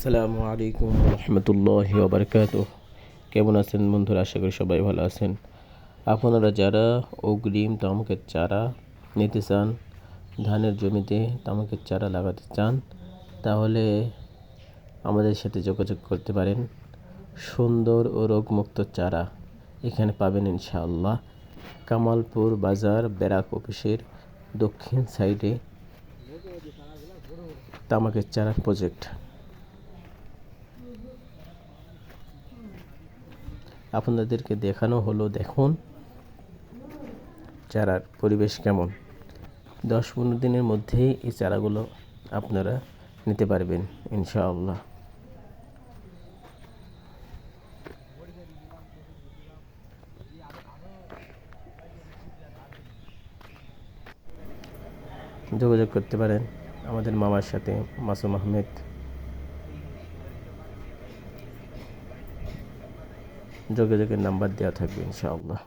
আসসালামু আলাইকুম রহমতুল্লাহি ওবরকাতুহ। কেমন আছেন বন্ধুরা? আশা করি সবাই ভালো আছেন। আপনারা যারা অগ্রিম তামাকের চারা নিতে চান, ধানের জমিতে তামাকের চারা লাগাতে চান, তাহলে আমাদের সাথে যোগাযোগ করতে পারেন। সুন্দর ও রোগমুক্ত চারা এখানে পাবেন ইনশাআল্লাহ। কামালপুর বাজার ব্যারাক অফিসের দক্ষিণ সাইডে তামাকের চারা প্রজেক্ট। আপনাদেরকে দেখানো হলো, দেখুন চারার পরিবেশ কেমন। 10-15 দিনের মধ্যেই এই চারাগুলো আপনারা নিতে পারবেন ইনশাআল্লাহ। যোগাযোগ করতে পারেন আমাদের মামার সাথে, মাসুম আহমেদ। যোগাযোগের নাম্বার দেওয়া থাকবে ইনশাআল্লাহ।